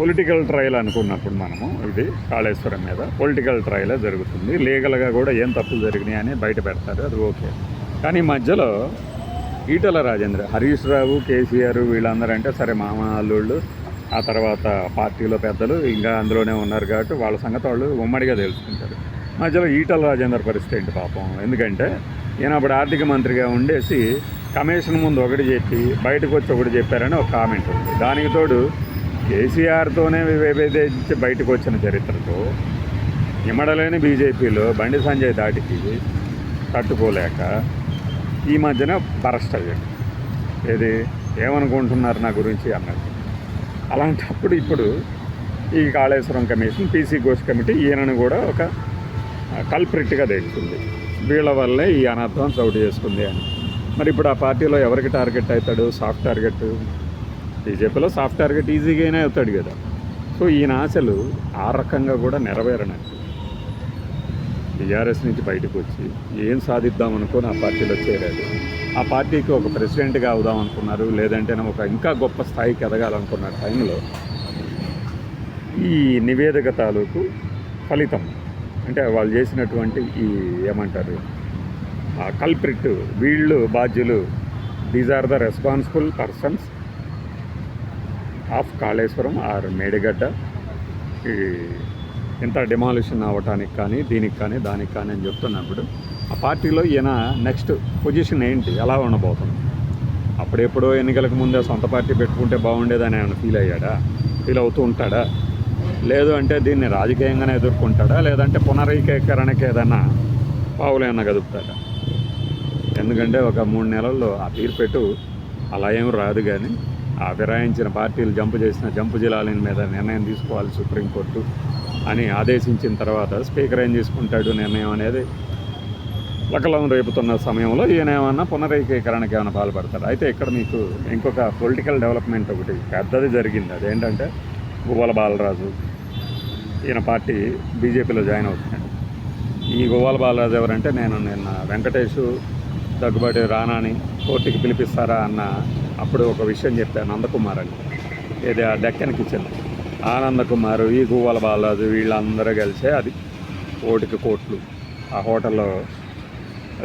Political trial అనుకున్నప్పుడు మనము ఇది కాళేశ్వరం మీద పొలిటికల్ ట్రయలే జరుగుతుంది. లీగల్గా కూడా ఏం తప్పులు జరిగినాయి అని బయట పెడతారు, అది ఓకే. కానీ మధ్యలో ఈటల రాజేంద్ర, హరీష్ రావు, కేసీఆర్ వీళ్ళందరూ అంటే సరే మామ అల్లుళ్ళు, ఆ తర్వాత పార్టీలో పెద్దలు ఇంకా అందులోనే ఉన్నారు కాబట్టి వాళ్ళ సంగతి వాళ్ళు ఉమ్మడిగా తెలుసుకుంటారు. మధ్యలో ఈటల రాజేందర్ పరిస్థితి ఏంటి పాపం? ఎందుకంటే ఈయన అప్పుడు ఆర్థిక మంత్రిగా ఉండేసి కమిషన్ ముందు ఒకటి చెప్పి బయటకు వచ్చి ఒకటి చెప్పారని ఒక కామెంట్ ఉంది. దానికి తోడు కేసీఆర్తోనే విభేదించి బయటకు వచ్చిన చరిత్రతో ఇమ్మడలేని బీజేపీలో బండి సంజయ్ దాటికి తట్టుకోలేక ఈ మధ్యన బరస్ట్ అయ్యాడు. ఏది ఏమనుకుంటున్నారు నా గురించి అన్నది. అలాంటప్పుడు ఇప్పుడు ఈ Kaleshwaram commission, PC Ghosh committee ఈయనను కూడా ఒక కల్ప్రిట్గా తెలుస్తుంది. వీళ్ళ వల్లే ఈ అనర్థం చోటు చేసుకుంది అని. మరి ఇప్పుడు ఆ పార్టీలో ఎవరికి టార్గెట్ అవుతాడు? Soft target. బీజేపీలో సాఫ్ట్ టార్గెట్ ఈజీగానే అవుతాడు కదా. సో ఈయన ఆశలు ఆ రకంగా కూడా నెరవేరనట్టు టీఆర్ఎస్ నుంచి బయటకు వచ్చి ఏం సాధిద్దాం అనుకుని ఆ పార్టీలో చేరాడు. ఆ పార్టీకి ఒక ప్రెసిడెంట్గా అవుదాం అనుకున్నారు, లేదంటే ఒక ఇంకా గొప్ప స్థాయికి ఎదగాలనుకున్న టైంలో ఈ నివేదిక తాలూకు ఫలితం అంటే వాళ్ళు చేసినటువంటి ఈ ఏమంటారు కల్ప్రిట్, వీళ్ళు బాధ్యులు, these are the responsible persons of Kaleshwaram or Medigadda ఈ ఇంత డిమాలిషన్ అవ్వటానికి కానీ దీనికి కానీ దానికి కానీ అని చెప్తున్నప్పుడు ఆ పార్టీలో ఈయన నెక్స్ట్ పొజిషన్ ఏంటి, ఎలా ఉండబోతుంది? అప్పుడెప్పుడో ఎన్నికలకు ముందే సొంత పార్టీ పెట్టుకుంటే బాగుండేదని ఆయన ఫీల్ అయ్యాడా? ఫీల్ అవుతూ ఉంటాడా? లేదు అంటే దీన్ని రాజకీయంగానే ఎదుర్కొంటాడా? లేదంటే పునరీకరణకి ఏదైనా పావులేమన్నా గదుపుతాడా? ఎందుకంటే ఒక 3 నెలల్లో ఆ తీర్పెట్టు అలా ఏం రాదు. కానీ ఆ ఫిరాయించిన పార్టీలు జంపు జిల్లాల మీద నిర్ణయం తీసుకోవాలి సుప్రీంకోర్టు అని ఆదేశించిన తర్వాత స్పీకర్ ఏం తీసుకుంటాడు నిర్ణయం అనేది లకలం రేపుతున్న సమయంలో ఈయన ఏమన్నా పునరీకరణకి ఏమైనా పాల్పడతాడు. అయితే ఇక్కడ మీకు ఇంకొక పొలిటికల్ డెవలప్మెంట్ ఒకటి పెద్దది జరిగింది. అదేంటంటే గువ్వల బాలరాజు ఈయన పార్టీ బీజేపీలో జాయిన్ అవుతున్నాడు. ఈ గువ్వల బాలరాజు ఎవరంటే నేను నిన్న వెంకటేష్ దగ్గుబాటి రానాని కోర్టుకి పిలిపిస్తారా అన్న అప్పుడు ఒక విషయం చెప్పాను, నందకుమార్ అని. ఇది ఆ డెక్కన్ కిచెన్ ఆనందకుమారు, ఈ గువ్వల బాలరాజు వీళ్ళందరూ కలిసే అది కోట్లు ఆ హోటల్లో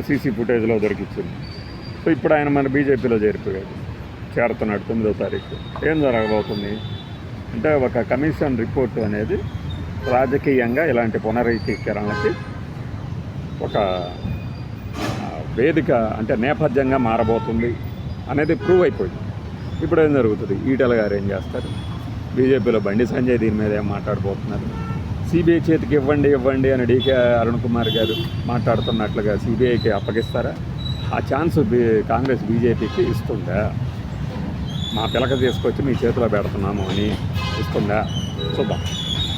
సీసీ ఫుటేజ్లో దొరికించింది. సో ఇప్పుడు ఆయన మన బీజేపీలో చేరుతున్నాడు 9వ తారీఖు. ఏం జరగబోతుంది అంటే ఒక కమిషన్ రిపోర్టు అనేది రాజకీయంగా ఇలాంటి పునరీకరణలకి ఒక వేదిక అంటే నేపథ్యంగా మారబోతుంది అనేది ప్రూవ్ అయిపోయింది. ఇప్పుడు ఏం జరుగుతుంది? ఈటల గారు ఏం చేస్తారు? బీజేపీలో బండి సంజయ్ దీని మీద ఏం మాట్లాడబోతున్నారు? సిబిఐ చేతికి ఇవ్వండి అని డీకే అరుణ్ కుమార్ గారు మాట్లాడుతున్నట్లుగా సిబిఐకి అప్పగిస్తారా? ఆ ఛాన్స్ కాంగ్రెస్ బీజేపీకి ఇస్తుందా? మా పిలక తీసుకొచ్చి మీ చేతిలో పెడుతున్నాము అని ఇస్తుందా? చూద్దాం.